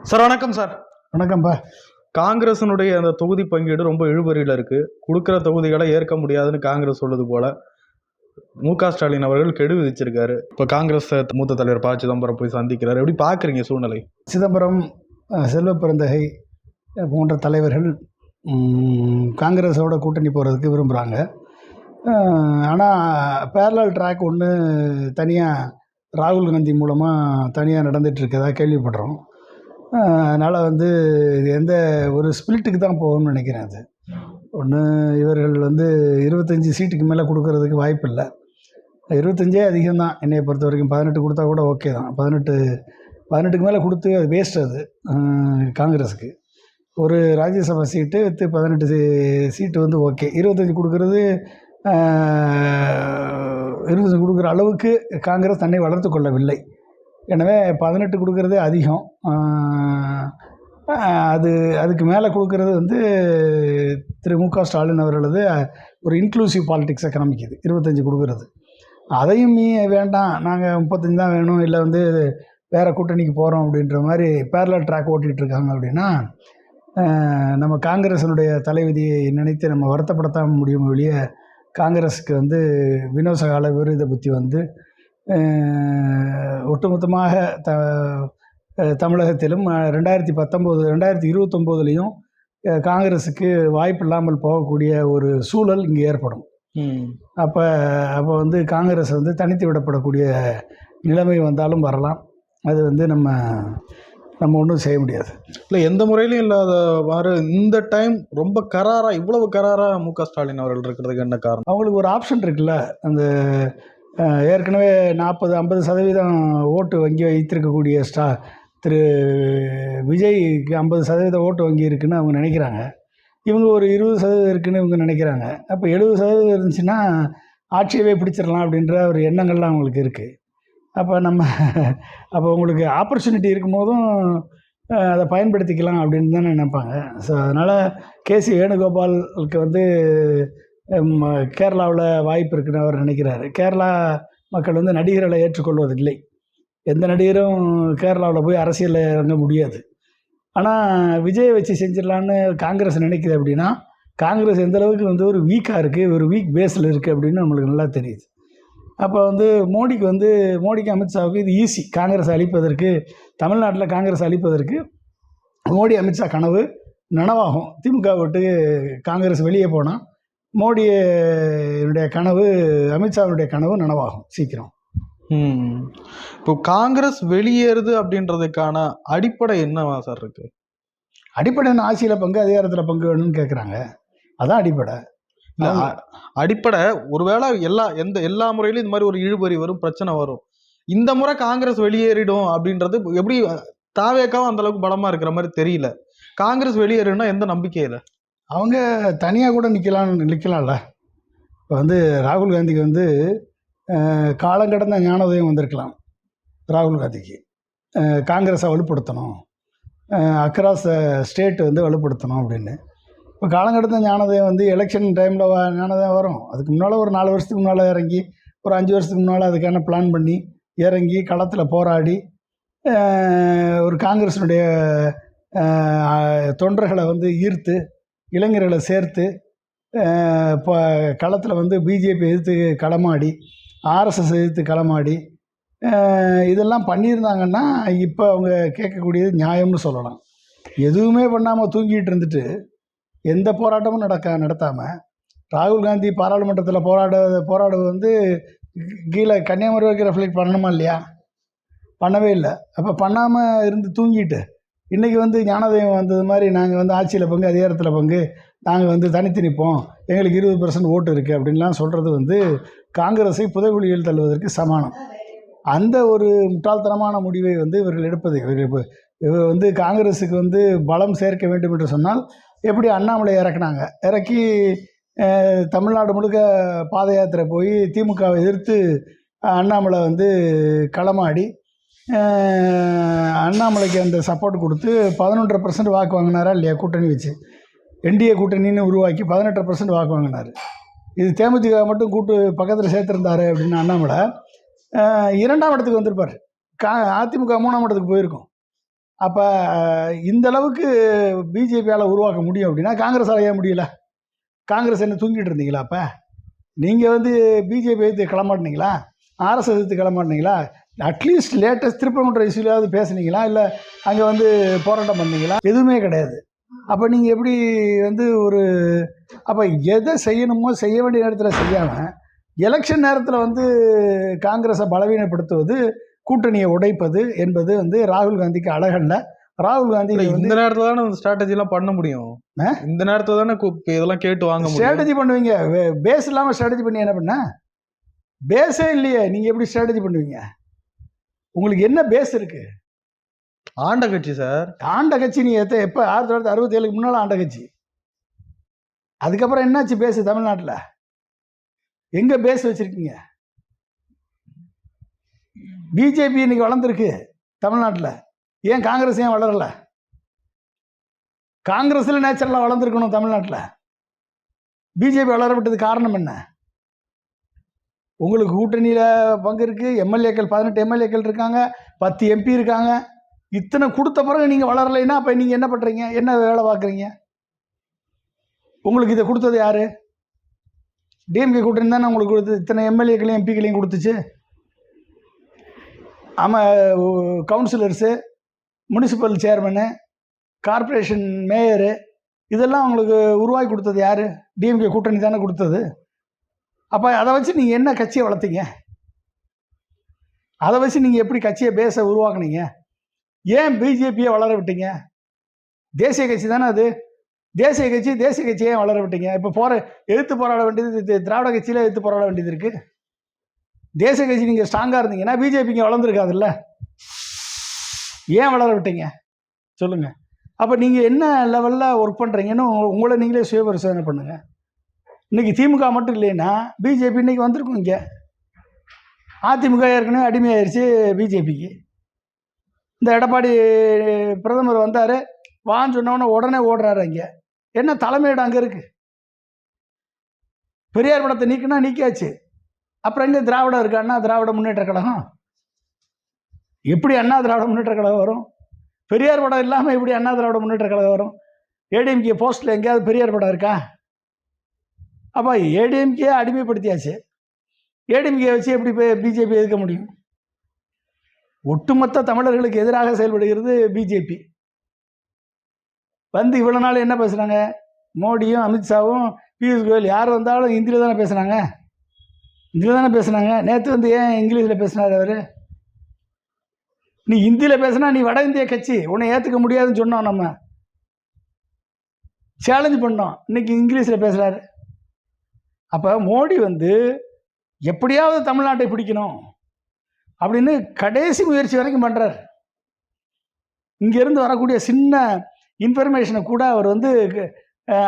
Sir வணக்கம் sir. வணக்கம்ப்பா. காங்கிரஸினுடைய அந்த தொகுதி பங்கீடு ரொம்ப இழுபறியில் இருக்கு. கொடுக்குற தொகுதிகளை ஏற்க முடியாதுன்னு காங்கிரஸ் சொல்லுது போல மு.க. ஸ்டாலின் அவர்கள் கெடு விதிச்சிருக்காரு. இப்போ காங்கிரஸ் மூத்த தலைவர் ப. சிதம்பரம் போய் சந்திக்கிறார். எப்படி பார்க்குறீங்க சூழ்நிலை? சிதம்பரம், செல்வ பெருந்தகை போன்ற தலைவர்கள் காங்கிரஸோட கூட்டணி போகிறதுக்கு விரும்புகிறாங்க. ஆனால் பேரலல் ட்ராக் ஒன்று தனியாக ராகுல் காந்தி மூலமாக தனியாக நடந்துகிட்ருக்கதா கேள்விப்படுறோம். அதனால் இது எந்த ஒரு ஸ்பிளிட்டுக்கு தான் போகும்னு நினைக்கிறேன். அது ஒன்று, இவர்கள் 25 சீட்டுக்கு மேலே கொடுக்கறதுக்கு வாய்ப்பு இல்லை. 25 அதிகம்தான் என்னையை பொறுத்த வரைக்கும். 18 கொடுத்தா கூட ஓகே தான். 18க்கு மேலே கொடுத்து அது வேஸ்ட். அது காங்கிரஸுக்கு ஒரு ராஜ்யசபா சீட்டு வித்து 18 சீட்டு ஓகே. 25 கொடுக்கறது 25 கொடுக்குற அளவுக்கு காங்கிரஸ் தன்னை வளர்த்து கொள்ளவில்லை. எனவே 18 கொடுக்கறதே அதிகம். அதுக்கு மேலே கொடுக்கறது திரு மு.க. ஸ்டாலின் அவர்களது ஒரு இன்க்ளூசிவ் பாலிட்டிக்ஸை காமிக்குது. 25 கொடுக்கறது அதையும் வேண்டாம், நாங்கள் 35 தான் வேணும், இல்லை வேறு கூட்டணிக்கு போகிறோம் அப்படின்ற மாதிரி பேரலல் ட்ராக் ஓட்டிகிட்ருக்காங்க. அப்படின்னா நம்ம காங்கிரஸினுடைய தலைவிதியை நினைத்து நம்ம வருத்தப்படத்தான் முடியும் வெளியே. காங்கிரஸுக்கு வினோசகால விபரீத புத்தி ஒட்டுமொத்தமாக தமிழகத்திலும் 2019-2029லையும் காங்கிரஸுக்கு வாய்ப்பு இல்லாமல் போகக்கூடிய ஒரு சூழல் இங்கே ஏற்படும். அப்போ காங்கிரஸ் தனித்து விடப்படக்கூடிய நிலைமை வந்தாலும் வரலாம். அது நம்ம ஒன்றும் செய்ய முடியாது. இல்லை, எந்த முறையிலும் இல்லாதவாறு இந்த டைம் ரொம்ப கராராக, இவ்வளவு கராராக மு.க. ஸ்டாலின் அவர்கள் இருக்கிறதுக்கு என்ன காரணம்? அவங்களுக்கு ஒரு ஆப்ஷன் இருக்குல்ல. ஏற்கனவே 40-50% ஓட்டு வங்கி வைத்திருக்கக்கூடிய திரு விஜய்க்கு 50% ஓட்டு வங்கி இருக்குதுன்னு அவங்க நினைக்கிறாங்க. இவங்க ஒரு 20% இருக்குதுன்னு இவங்க நினைக்கிறாங்க. அப்போ 70% இருந்துச்சுன்னா ஆட்சியவே பிடிச்சிடலாம் அப்படின்ற ஒரு எண்ணங்கள்லாம் அவங்களுக்கு இருக்குது. அப்போ உங்களுக்கு ஆப்பர்ச்சுனிட்டி இருக்கும்போதும் அதை பயன்படுத்திக்கலாம் அப்படின்னு தானே நினைப்பாங்க. ஸோ அதனால் கேசி வேணுகோபாலுக்கு கேரளாவில் வாய்ப்பு இருக்குன்னு அவர் நினைக்கிறாரு. கேரளா மக்கள் நடிகர்களை ஏற்றுக்கொள்வதில்லை. எந்த நடிகரும் கேரளாவில் போய் அரசியலில் இறங்க முடியாது. ஆனால் விஜயை வச்சு செஞ்சிடலான்னு காங்கிரஸ் நினைக்குது. அப்படின்னா காங்கிரஸ் எந்தளவுக்கு ஒரு வீக்காக இருக்குது, ஒரு வீக் பேஸில் இருக்குது அப்படின்னு நம்மளுக்கு நல்லா தெரியுது. அப்போ மோடிக்கு அமித்ஷாவுக்கு இது ஈஸி. காங்கிரஸ் அழிப்பதற்கு, தமிழ்நாட்டில் காங்கிரஸ் அழிப்பதற்கு மோடி அமித்ஷா கனவு நனவாகும். திமுக விட்டு காங்கிரஸ் வெளியே போனால் மோடியுடைய கனவு, அமித்ஷாவுடைய கனவு நனவாகும் சீக்கிரம். இப்போ காங்கிரஸ் வெளியேறுது அப்படின்றதுக்கான அடிப்படை என்னவா சார் இருக்குது? அடிப்படை என்ன? ஆட்சியில் பங்கு, அதிகாரத்தில் பங்கு வேணும்னு கேட்குறாங்க. அதான் அடிப்படை. அடிப்படை ஒருவேளை எல்லா முறையிலும் இந்த மாதிரி ஒரு இழுபறி வரும், பிரச்சனை வரும். இந்த முறை காங்கிரஸ் வெளியேறிடும் அப்படின்றது எப்படி? தாவேக்காவும் அந்த அளவுக்கு பலமாக இருக்கிற மாதிரி தெரியல. காங்கிரஸ் வெளியேறுனா எந்த நம்பிக்கையில்? அவங்க தனியாக கூட நிற்கலாம்ல. இப்போ ராகுல் காந்திக்கு காலங்கடந்த ஞானோதயம் வந்திருக்கலாம். ராகுல் காந்திக்கு காங்கிரஸை வலுப்படுத்தணும், அக்ராஸ் ஸ்டேட் வலுப்படுத்தணும் அப்படின்னு. இப்போ காலங்கடந்த ஞானோதயம் எலெக்ஷன் டைமில் ஞானோதயம் வரும். அதுக்கு முன்னால் ஒரு 4 வருஷத்துக்கு முன்னால் இறங்கி, ஒரு 5 வருஷத்துக்கு முன்னால் அதுக்கான பிளான் பண்ணி இறங்கி களத்தில் போராடி ஒரு காங்கிரஸினுடைய தொண்டர்களை ஈர்த்து, இளைஞர்களை சேர்த்து இப்போ களத்தில் பிஜேபி எதிர்த்து களமாடி, ஆர்எஸ்எஸ் எதிர்த்து களமாடி இதெல்லாம் பண்ணியிருந்தாங்கன்னா இப்போ அவங்க கேட்கக்கூடியது நியாயம்னு சொல்லலாம். எதுவுமே பண்ணாமல் தூங்கிட்டு இருந்துட்டு எந்த போராட்டமும் நடத்தாமல் ராகுல் காந்தி பாராளுமன்றத்தில் போராடுவது கீழே கன்னியாகுமரி வரைக்கும் ரெஃப்ளெக்ட் பண்ணணுமா இல்லையா? பண்ணவே இல்லை. அப்போ பண்ணாமல் இருந்து தூங்கிட்டு இன்றைக்கி ஞானோதயம் வந்தது மாதிரி நாங்கள் ஆட்சியில் பங்கு, அதிகாரத்தில் பங்கு, நாங்கள் தனித்து நிற்போம், எங்களுக்கு 20% ஓட்டு இருக்குது அப்படின்லாம் சொல்கிறது காங்கிரஸை புதைகுழியில் தள்ளுவதற்கு சமானம். அந்த ஒரு முட்டாள்தனமான முடிவை இவர்கள் எடுப்பது. இவர்கள் காங்கிரஸுக்கு பலம் சேர்க்க வேண்டும் என்று சொன்னால் எப்படி அண்ணாமலை இறக்கி தமிழ்நாடு முழுக்க பாத யாத்திரை போய் திமுகவை எதிர்த்து அண்ணாமலை களமாடி அண்ணாமலைக்கு அந்த சப்போர்ட் கொடுத்து 11.5% வாக்கு வாங்கினாரா இல்லையா? கூட்டணி வச்சு என்டிஏ கூட்டணின்னு உருவாக்கி 18% வாக்கு வாங்கினார். இது தேமுதிக மட்டும் பக்கத்தில் சேர்த்துருந்தாரு அப்படின்னு அண்ணாமலை 2ஆம் இடத்துக்கு வந்திருப்பார். அதிமுக 3ஆம் இடத்துக்கு போயிருக்கும். அப்போ இந்த அளவுக்கு பிஜேபியால் உருவாக்க முடியும் அப்படின்னா காங்கிரஸால் ஏன் முடியல? காங்கிரஸ் என்ன தூங்கிட்டு இருந்தீங்களா? அப்போ நீங்கள் வந்து பிஜேபி எதிர்த்து கிளம்பாட்டினீங்களா? ஆர்எஸ்எஸ் எதிர்த்து கிளம்பாட்டினீங்களா? அட்லீஸ்ட் லேட்டஸ்ட் திருப்பரங்குன்ற இஷ்யூலையாவது பேசுனீங்களா? இல்லை அங்கே வந்து போராட்டம் பண்ணீங்களா? எதுவுமே கிடையாது. அப்போ நீங்கள் எப்படி வந்து ஒரு அப்போ எதை செய்யணுமோ செய்ய வேண்டிய நேரத்தில் செய்யாமல் எலெக்ஷன் நேரத்தில் வந்து காங்கிரஸை பலவீனப்படுத்துவது, கூட்டணியை உடைப்பது என்பது வந்து ராகுல் காந்திக்கு அழகல்ல. ராகுல் காந்தி இல்ல, வந்து இந்த நேரத்துல தானே இந்த ஸ்ட்ராட்டஜி எல்லாம் பண்ண முடியும். இந்த நேரத்துல தானே இதெல்லாம் கேட்டு வாங்க முடியும். ஸ்ட்ராட்டஜி பண்ணுவீங்க. பேஸ் இல்லாமல் ஸ்ட்ராட்டஜி பண்ணி என்ன பண்ண? பேஸே இல்லையே, நீங்கள் எப்படி ஸ்ட்ராட்டஜி பண்ணுவீங்க? உங்களுக்கு என்ன பேஸ் இருக்கு? ஆண்ட கட்சி சார். ஆண்ட கட்சி நீ எப்போ 1967க்கு முன்னால் ஆண்ட கட்சி. அதுக்கப்புறம் என்னாச்சு பேஸ் தமிழ்நாட்டில்? எங்கே பேஸ் வச்சுருக்கீங்க? பிஜேபி இன்னைக்கு வளர்ந்துருக்கு தமிழ்நாட்டில். ஏன் காங்கிரஸ் ஏன் வளரல? காங்கிரஸில் நேச்சுரலாக வளர்ந்துருக்கணும் தமிழ்நாட்டில். பிஜேபி வளர விட்டது காரணம் என்ன? உங்களுக்கு கூட்டணியில் பங்கு இருக்குது. எம்எல்ஏக்கள் 18 எம்எல்ஏக்கள் இருக்காங்க, 10 எம்பி இருக்காங்க. இத்தனை கொடுத்த பிறகு நீங்கள் வளரலைன்னா அப்போ நீங்கள் என்ன பண்ணுறீங்க? என்ன வேலை பார்க்குறீங்க? உங்களுக்கு இதை கொடுத்தது யார்? டிஎம்கே கூட்டணி தானே உங்களுக்கு கொடுத்து இத்தனை எம்எல்ஏக்களையும் எம்பிக்களையும் கொடுத்துச்சு. ஆமாம், கவுன்சிலர்ஸு, முனிசிபல் சேர்மனு, கார்ப்பரேஷன் மேயரு, இதெல்லாம் உங்களுக்கு உருவாக்கி கொடுத்தது யார்? டிஎம்கே கூட்டணி தானே கொடுத்தது. அப்போ அதை வச்சு நீங்கள் என்ன கட்சியை வளர்த்தீங்க? அதை வச்சு நீங்கள் எப்படி கட்சியை பேஸை உருவாக்குனீங்க? ஏன் பிஜேபியை வளர விட்டீங்க? தேசிய கட்சி தானே அது. தேசிய கட்சியை ஏன் வளர விட்டீங்க? இப்போ எதிர்த்து போராட வேண்டியது திராவிட கட்சியில் எதிர்த்து போராட வேண்டியது இருக்குது. தேசிய கட்சி நீங்கள் ஸ்ட்ராங்காக இருந்தீங்கன்னா பிஜேபிக்கு வளர்ந்துருக்காதுல்ல. ஏன் வளர விட்டீங்க சொல்லுங்கள். அப்போ நீங்கள் என்ன லெவலில் ஒர்க் பண்ணுறீங்கன்னு உங்களை நீங்களே சுய பரிசோதனை பண்ணுங்கள். இன்றைக்கி திமுக மட்டும் இல்லைன்னா பிஜேபி இன்றைக்கி வந்திருக்கும். இங்கே அதிமுக ஏற்கனவே அடிமையாயிருச்சு பிஜேபிக்கு. இந்த எடப்பாடி பிரதமர் வந்தார், வான்னு சொன்னோன்னே உடனே ஓடுறாரு. அங்கே என்ன தலைமையிடம் அங்கே இருக்குது? பெரியார் படத்தை நீக்கினா நீக்கியாச்சு. அப்புறம் எங்கே திராவிடம் இருக்கு? அண்ணா திராவிட முன்னேற்ற கழகம். எப்படி அண்ணா திராவிட முன்னேற்ற கழகம் வரும்? பெரியார் படம் இல்லாமல் எப்படி அண்ணா திராவிட முன்னேற்ற கழகம் வரும்? ஏடிஎம்கே போஸ்ட்டில் எங்கேயாவது பெரியார் படம் இருக்கா? அப்போ ஏடிஎம்கே அடிமைப்படுத்தியாச்சு. ஏடிஎம்கே வச்சு எப்படி பிஜேபி எதிர்க்க முடியும்? ஒட்டுமொத்த தமிழர்களுக்கு எதிராக செயல்படுகிறது பிஜேபி. வந்து இவ்வளோ நாள் என்ன பேசுகிறாங்க? மோடியும் அமித்ஷாவும் பியூஷ் கோயல் யார் வந்தாலும் ஹிந்தியில் தானே பேசுனாங்க. ஹிந்தியில் தானே பேசுனாங்க. நேற்று வந்து ஏன் இங்கிலீஷில் பேசினார் அவர்? நீ ஹிந்தியில் பேசுனா நீ வட இந்திய கட்சி, உன்னை ஏற்றுக்க முடியாதுன்னு சொன்னோம். நம்ம சேலஞ்சு பண்ணோம். இன்னைக்கு இங்கிலீஷில் பேசுகிறாரு. அப்போ மோடி வந்து எப்படியாவது தமிழ்நாட்டை பிடிக்கணும் அப்படின்னு கடைசி முயற்சி வரைக்கும் பண்ணுறார். இங்கேருந்து வரக்கூடிய சின்ன இன்ஃபர்மேஷனை கூட அவர் வந்து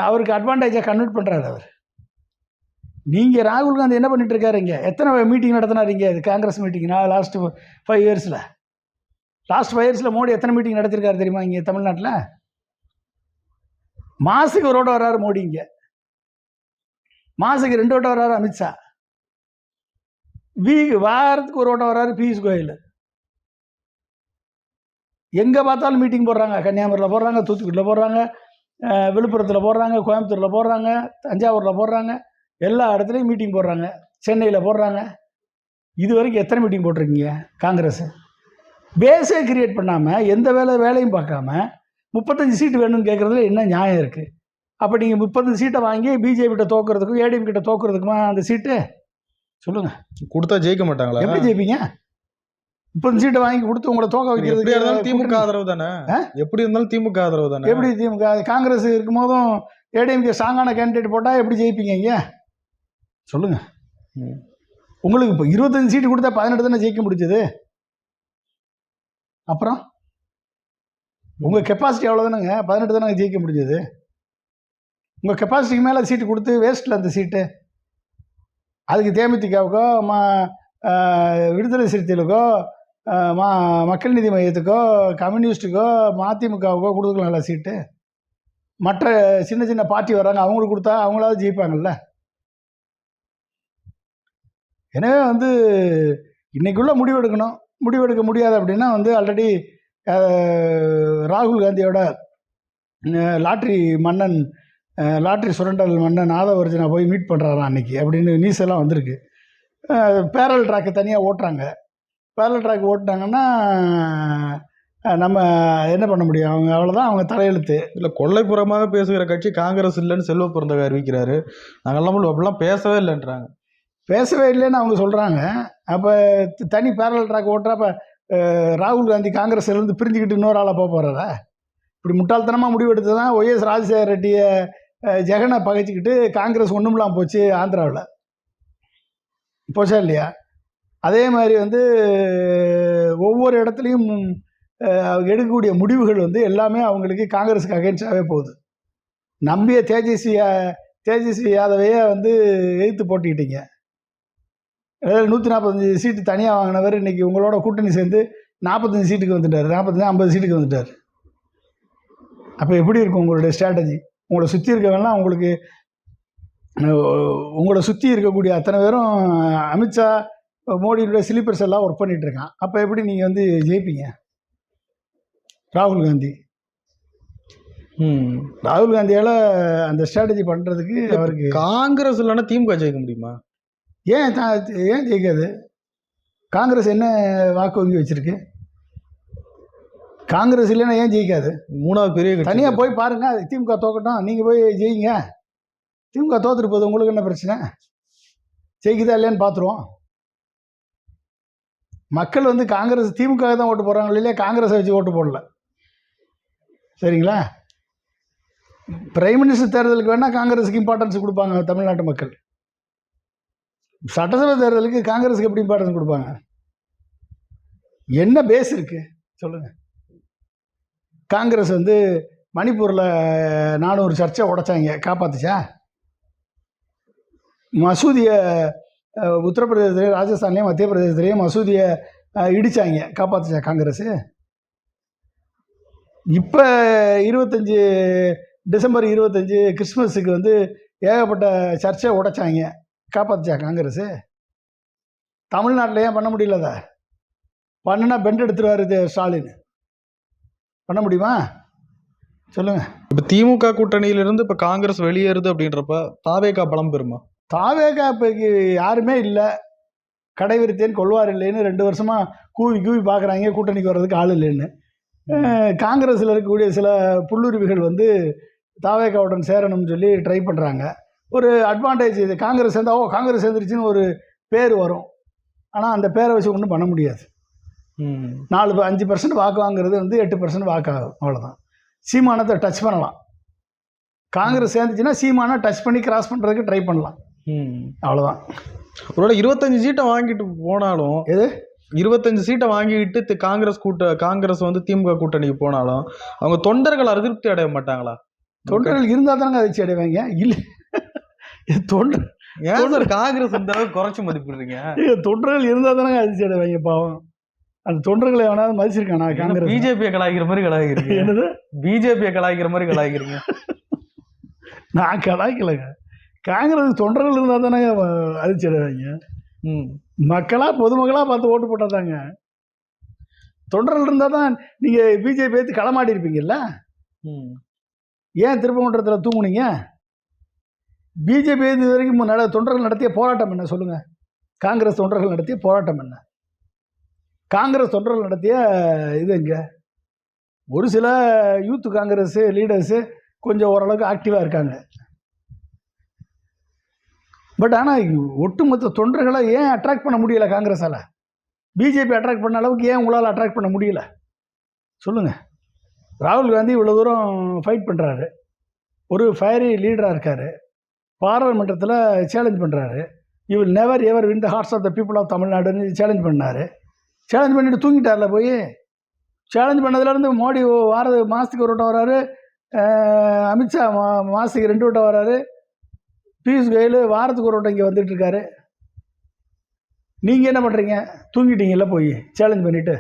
அவருக்கு அட்வான்டேஜாக கன்வெர்ட் பண்ணுறாரு அவர். நீங்கள் ராகுல் காந்தி என்ன பண்ணிட்டு இருக்காரு? இங்கே எத்தனை மீட்டிங் நடத்தினார்? இங்கே காங்கிரஸ் மீட்டிங் லாஸ்ட் 5 இயர்ஸில் மோடி எத்தனை மீட்டிங் நடத்திருக்காரு தெரியுமா? இங்கே தமிழ்நாட்டில் மாசுக்கு ஒரு ஓட்ட வர்றாரு மோடி. இங்கே மாசுக்கு 2 ஓட்ட வர்றாரு அமித்ஷா. வாரத்துக்கு ஒரு ஓட்டம் வர்றாரு பியூஷ் கோயல். எங்கே பார்த்தாலும் மீட்டிங் போடுறாங்க. கன்னியாகுமரியில் போடுறாங்க, தூத்துக்குடியில் போடுறாங்க, விழுப்புரத்தில் போடுறாங்க, கோயம்புத்தூரில் போடுறாங்க, தஞ்சாவூரில் போடுறாங்க, எல்லா இடத்துலையும் மீட்டிங் போடுறாங்க, சென்னையில் போடுறாங்க. இது வரைக்கும் எத்தனை மீட்டிங் போட்டிருக்கீங்க காங்கிரஸ்? பேஸே கிரியேட் பண்ணாமல் எந்த வேலையும் பார்க்காம 35 சீட்டு வேணும்னு கேட்குறதுல என்ன நியாயம் இருக்குது? அப்போ நீங்கள் 30 சீட்டை வாங்கி பிஜேபிகிட்ட தோக்குறதுக்கும் ஏடிஎம் கிட்ட தோக்குறதுக்குமா அந்த சீட்டு? சொல்லுங்கள். கொடுத்தா ஜெயிக்க மாட்டாங்களா? எப்படி ஜெயிப்பீங்க? 30 சீட்டை வாங்கி கொடுத்து உங்களை தோக்க வைக்கிறது திமுக ஆதரவு தானே. எப்படி இருந்தாலும் திமுக ஆதரவு தானே. எப்படி திமுக காங்கிரஸ் இருக்கும் போதும் ஏடிஎம்கே ஸ்ட்ராங்கான கேண்டிடேட் போட்டால் எப்படி ஜெயிப்பீங்க? இங்கே சொல்லுங்கள். உங்களுக்கு இப்போ 25 சீட்டு கொடுத்தா 18 தானே ஜெயிக்க முடிஞ்சது. அப்புறம் உங்கள் கெப்பாசிட்டி அவ்வளோதானுங்க, 18 தானே ஜெயிக்க முடிஞ்சது. உங்கள் கெப்பாசிட்டிக்கு மேலே சீட்டு கொடுத்து வேஸ்ட்டில் அந்த சீட்டு. அதுக்கு தேமுதிகவுக்கோ விடுதலை சிறுத்தைகளுக்கோ மக்கள் நீதி மையத்துக்கோ கம்யூனிஸ்ட்டுக்கோ மதிமுகவுக்கோ கொடுக்கலாம்ல சீட்டு. மற்ற சின்ன சின்ன பார்ட்டி வராங்க, அவங்களுக்கு கொடுத்தா அவங்களாவது ஜெயிப்பாங்கள்ல. எனவே வந்து இன்றைக்குள்ளே முடிவெடுக்கணும். முடிவெடுக்க முடியாது அப்படின்னா வந்து ஆல்ரெடி ராகுல் காந்தியோட லாட்ரி மன்னன் லாட்ரி சுரண்டல் மன்னன் ஆதவர்ஜனா போய் மீட் பண்ணுறாராம் அன்றைக்கி அப்படின்னு நியூஸ் எல்லாம் வந்திருக்கு. பேரல் ட்ராக்கு தனியாக ஓட்டுறாங்க. பேரல் ட்ராக் ஓட்டினாங்கன்னா நம்ம என்ன பண்ண முடியும்? அவங்க அவ்வளோதான், அவங்க தலையெழுத்து. இல்லை, கொள்ளைப்புறமாக பேசுகிற கட்சி காங்கிரஸ் இல்லைன்னு செல்வ பிறந்தகை அறிவிக்கிறாரு. நாங்கள்லாம் அப்படிலாம் பேசவே இல்லைன்றாங்க. பேசவே இல்லைன்னு அவங்க சொல்கிறாங்க. அப்போ தனி பேரல் ட்ராக் ஓட்டுறப்ப ராகுல் காந்தி காங்கிரஸ்லேருந்து பிரிஞ்சுக்கிட்டு இன்னொரு ஆளாக போக போகிறாரா? இப்படி முட்டாள்தனமாக முடிவெடுத்து தான் ஒய்எஸ் ராஜசேகர ரெட்டியை ஜெகனை பகைச்சிக்கிட்டு காங்கிரஸ் ஒன்றும்லாம் போச்சு ஆந்திராவில். போச்சா இல்லையா? அதே மாதிரி ஒவ்வொரு இடத்துலையும் எடுக்கக்கூடிய முடிவுகள் எல்லாமே அவங்களுக்கு காங்கிரஸுக்கு அகேன்ஸ்டாகவே போகுது. நம்பிய தேஜஸ்வி யாதவையே எதிர்த்து போட்டிக்கிட்டீங்க. அதாவது 145 சீட்டு தனியாக வாங்கினவர் இன்றைக்கி உங்களோட கூட்டணி சேர்ந்து 45 சீட்டுக்கு வந்துட்டார், 50 சீட்டுக்கு வந்துட்டார். அப்போ எப்படி இருக்கும் உங்களுடைய ஸ்ட்ராட்டஜி? உங்களை சுற்றி இருக்கவெல்லாம் உங்களை சுற்றி இருக்கக்கூடிய அத்தனை பேரும் அமித்ஷா மோடியோட ஸ்லீப்பர்ஸ் எல்லாம் ஒர்க் பண்ணிகிட்டு இருக்கான். அப்போ எப்படி நீங்கள் ஜெயிப்பீங்க? ராகுல் காந்தியால் அந்த ஸ்ட்ராட்டஜி பண்ணுறதுக்கு அவருக்கு காங்கிரஸ் இல்லைன்னா திமுக ஜெயிக்க முடியுமா? ஏன் ஜெயிக்காது? காங்கிரஸ் என்ன வாக்கு வங்கி வச்சுருக்கு? காங்கிரஸ் இல்லைன்னா ஏன் ஜெயிக்காது? 3வது பெரிய கட்சி. தனியாக போய் பாருங்கள், திமுக தோக்கட்டும், நீங்கள் போய் ஜெயிங்க. திமுக தோத்துட்டு போகுது, உங்களுக்கு என்ன பிரச்சனை? ஜெயிக்குதா இல்லையான்னு பார்த்துருவோம். மக்கள் காங்கிரஸ் திமுக தான் ஓட்டு போடுறாங்க இல்லையா, காங்கிரஸை வச்சு ஓட்டு போடல. சரிங்களா? பிரைம் மினிஸ்டர் தேர்தலுக்கு வேணால் காங்கிரஸுக்கு இம்பார்ட்டன்ஸ் கொடுப்பாங்க தமிழ்நாட்டு மக்கள். சட்டசபை தேர்தலுக்கு காங்கிரஸுக்கு எப்படி இம்பார்ட்டன்ஸ் கொடுப்பாங்க? என்ன பேஸ் இருக்குது சொல்லுங்கள்? காங்கிரஸ் மணிப்பூரில் 400 சர்ச்சை உடைச்சாங்க, காப்பாத்துச்சா? மசூதியை உத்தரப்பிரதேசத்துலேயும் ராஜஸ்தான்லேயும் மத்திய பிரதேசத்துலேயும் மசூதியை இடித்தாங்க, காப்பாத்துச்சா காங்கிரஸு? இப்போ டிசம்பர் 25 கிறிஸ்மஸுக்கு ஏகப்பட்ட சர்ச்சை உடைச்சாங்க, காப்பாத்துச்சா காங்கிரஸு? தமிழ்நாட்டில் ஏன் பண்ண முடியலதா? பண்ணுனா பெண்ட் எடுத்துருவாரு ஸ்டாலின். பண்ண முடியுமா சொல்லுங்கள்? இப்போ திமுக கூட்டணியிலிருந்து இப்போ காங்கிரஸ் வெளியேறுது அப்படின்றப்ப தாவேகா பலம் பெறுமா? தாவேகா இப்போக்கு யாருமே இல்லை, கடைவிரித்தேன் கொள்வார் இல்லைன்னு 2 வருஷமாக கூவி பார்க்குறாங்க, கூட்டணிக்கு வர்றதுக்கு ஆள் இல்லைன்னு. காங்கிரஸில் இருக்கக்கூடிய சில புல்லுருவிகள் தாவேகாவுடன் சேரணும்னு சொல்லி ட்ரை பண்ணுறாங்க. ஒரு அட்வான்டேஜ் இது, காங்கிரஸ் சேர்ந்தால் காங்கிரஸ் சேர்ந்துருச்சுன்னு ஒரு பேர் வரும். ஆனால் அந்த பேரை வச்சு ஒன்றும் பண்ண முடியாது. 5% வாக்கு வாங்குறது 8% வாக்காகும், அவ்வளோதான். சீமானத்தை டச் பண்ணலாம். காங்கிரஸ் சேர்ந்துச்சுன்னா சீமானை டச் பண்ணி கிராஸ் பண்ணுறதுக்கு ட்ரை பண்ணலாம், அவ்வளோதான். ஒருவேளை 25 சீட்டை வாங்கிட்டு போனாலும், எது 25 சீட்டை வாங்கிட்டு காங்கிரஸ் திமுக கூட்டணிக்கு போனாலும் அவங்க தொண்டர்கள் அதிருப்தி அடைய மாட்டாங்களா? தொண்டர்கள் இருந்தால் தானங்க அதிர்ச்சி அடைவாங்க. இல்லை, காங்கிரஸ் குறைச்சி மதிப்பிடுறீங்க. தொண்டர்கள் இருந்தால் தானங்க அதிர்ச்சி அடைவாங்க. பாவம், அந்த தொண்டர்களை எவனாவது மதிச்சிருக்கானா? காங்கிரஸ் பிஜேபியை கலாய்க்கிற மாதிரி கலாய்க்கிறீங்க. என்னது பிஜேபியை கலாய்க்கிற மாதிரி கலாய்க்கிறீங்க? நான் கலாய்க்கலைங்க. காங்கிரஸ் தொண்டர்கள் இருந்தால் தானே அதிர்ச்சி அடைவாங்க. பொதுமக்களாக பார்த்து ஓட்டு போட்டால் தாங்க. தொண்டர்கள் இருந்தால் தான் நீங்கள் பிஜேபி எடுத்து களமாடி இருப்பீங்கல்ல. ஏன் திருப்பங்குன்றத்தில் தூங்குனீங்க? பிஜேபி இது வரைக்கும் தொண்டர்கள் நடத்திய போராட்டம் என்ன சொல்லுங்கள்? காங்கிரஸ் தொண்டர்கள் நடத்திய போராட்டம் என்ன? காங்கிரஸ் தொண்டர்கள் நடத்திய இது எங்கே? ஒரு சில யூத் காங்கிரஸ் லீடர்ஸு கொஞ்சம் ஓரளவுக்கு ஆக்டிவாக இருக்காங்க. பட் ஆனால் ஒட்டுமொத்த தொண்டர்களை ஏன் அட்ராக்ட் பண்ண முடியலை காங்கிரஸால்? பிஜேபி அட்ராக்ட் பண்ண அளவுக்கு ஏன் உங்களால் அட்ராக்ட் பண்ண முடியல சொல்லுங்கள்? ராகுல் காந்தி இவ்வளோ தூரம் ஃபைட் பண்ணுறாரு, ஒரு ஃபயரி லீடராக இருக்கார், பாராளுமன்றத்தில் சேலஞ்ச் பண்ணுறாரு. You will never ever win the hearts of the people of தமிழ்நாடுன்னு சேலஞ்ச் பண்ணார். சேலஞ்ச் பண்ணிட்டு தூங்கிட்டார்ல. போய் சேலஞ்ச் பண்ணதுலேருந்து மோடி மாதத்துக்கு ஒரு வட்டம் வராரு, அமித்ஷா மாதத்துக்கு 2 வட்டம் வராரு, பியூஷ் கோயல் வாரத்துக்கு ஒரு வட்டம் இங்கே வந்துட்டுருக்காரு. நீங்கள் என்ன பண்ணுறீங்க? தூங்கிட்டீங்கல்ல போய் சேலஞ்ச் பண்ணிவிட்டு.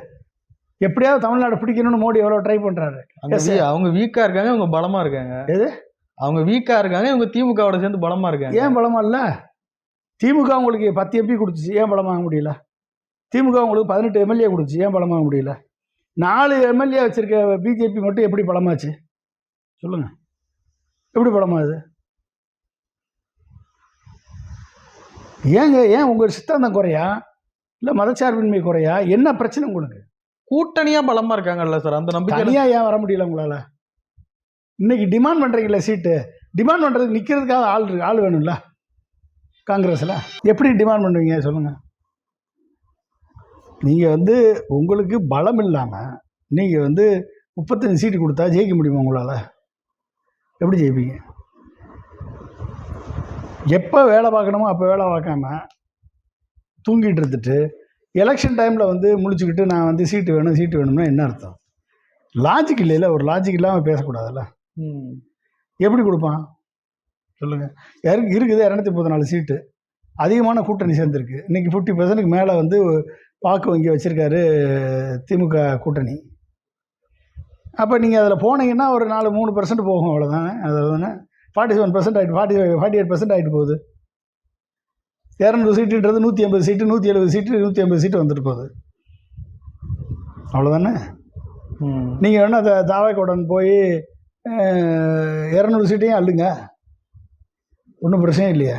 எப்படியாவது தமிழ்நாடு பிடிக்கணும்னு மோடி எவ்வளோ ட்ரை பண்ணுறாரு. அவங்க வீக்காக இருக்காங்க, அவங்க பலமாக இருக்காங்க. எது? அவங்க வீக்காக இருக்காங்க, இவங்க திமுகவோட சேர்ந்து பலமாக இருக்காங்க. ஏன் பலமாக இல்லை? திமுக உங்களுக்கு 10 MP கொடுத்துச்சு, ஏன் பலமாக முடியல? திமுக உங்களுக்கு 18 MLA கொடுத்துச்சு, ஏன் பலமாக முடியல? 4 எம்எல்ஏ வச்சிருக்க பிஜேபி மட்டும் எப்படி பலமாச்சு சொல்லுங்க, எப்படி பலமாகுது? ஏன் உங்கள் சித்தாந்தம் குறையா, இல்லை மதச்சார்பின்மை குறையா, என்ன பிரச்சனை உங்களுக்கு? கூட்டணியா பலமா இருக்காங்கல்ல சார், அந்த நம்பிக்கை. தனியாக ஏன் வர முடியல உங்களால்? இன்னைக்கு டிமாண்ட் பண்ணுறீங்களே சீட்டு, டிமாண்ட் பண்ணுறதுக்கு நிற்கிறதுக்காக ஆள் வேணும்ல காங்கிரஸில். எப்படி டிமாண்ட் பண்ணுவீங்க சொல்லுங்கள்? நீங்கள் உங்களுக்கு பலம் இல்லாமல் நீங்கள் 35 சீட்டு கொடுத்தா ஜெயிக்க முடியுமா உங்களால்? எப்படி ஜெயிப்பீங்க? எப்போ வேலை பார்க்கணுமோ அப்போ வேலை பார்க்காம தூங்கிட்டு இருந்துட்டு எலெக்ஷன் டைமில் முழிச்சுக்கிட்டு நான் சீட்டு வேணும்னா என்ன அர்த்தம்? லாஜிக் இல்லைல்ல, ஒரு லாஜிக் இல்லாமல் பேசக்கூடாதுல்ல. எப்படி கொடுப்பான் சொல்லுங்கள்? இருக்குது 234 சீட்டு, அதிகமான கூட்டணி சேர்ந்துருக்கு. இன்றைக்கி 50% மேலே வாக்கு வங்கி வச்சுருக்காரு திமுக கூட்டணி. அப்போ நீங்கள் அதில் போனீங்கன்னா ஒரு 3% போகும், அவ்வளோதானே. அதில் தானே 47% ஆகிட்டு 48% ஆகிட்டு போகுது. 200 சீட்டுன்றது 180 சீட்டு, 170 சீட்டு, 150 சீட்டு வந்துட்டு போகுது, அவ்வளோதானே. நீங்கள் வேணால் தாவேக்கவுடன் போய் 200 சீட்டையும் அள்ளுங்க, ஒன்றும் பிரச்சனை இல்லையா.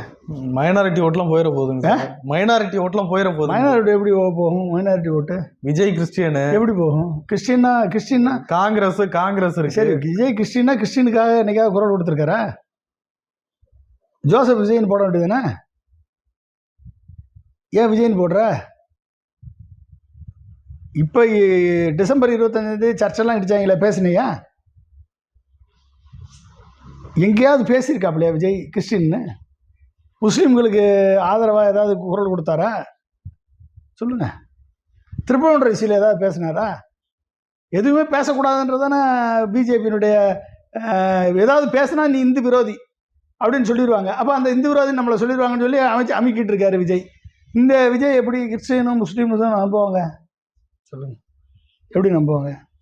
மைனாரிட்டி ஓட்டெலாம் போயிட போகுதுங்க. மைனாரிட்டி ஓட்டெலாம் போயிட போகுது. மைனாரிட்டி எப்படி போகும்? மைனாரிட்டி ஓட்டு விஜய் கிறிஸ்டியனு எப்படி போகும்? கிறிஸ்டின்னா காங்கிரஸ் இருக்கு. சரி, விஜய் கிறிஸ்டினுக்காக என்னைக்காக குரல் கொடுத்துருக்காரா? ஜோசப் விஜய்னு போட வேண்டியதுதானே? ஏன் விஜய்னு போடுற? இப்போ டிசம்பர் 25 சர்ச்செல்லாம் இடிச்சாங்களே, பேசுனியா? எங்கேயாவது பேசியிருக்காப்லையா விஜய் கிறிஸ்டின்னு? முஸ்லீம்களுக்கு ஆதரவாக ஏதாவது குரல் கொடுத்தாரா சொல்லுங்கள்? திருப்பவன்றசியில் ஏதாவது பேசினாரா? எதுவுமே பேசக்கூடாதுன்றதானே பிஜேபியினுடைய. ஏதாவது பேசினா நீ இந்து விரோதி அப்படின்னு சொல்லிடுவாங்க. அப்போ அந்த இந்து விரோதி நம்மளை சொல்லிடுவாங்கன்னு சொல்லி அமைக்கிட்டு இருக்காரு விஜய். இந்த விஜய் எப்படி கிறிஸ்டினும் முஸ்லீமும் தான் நம்புவாங்க சொல்லுங்கள்? எப்படி நம்புவாங்க?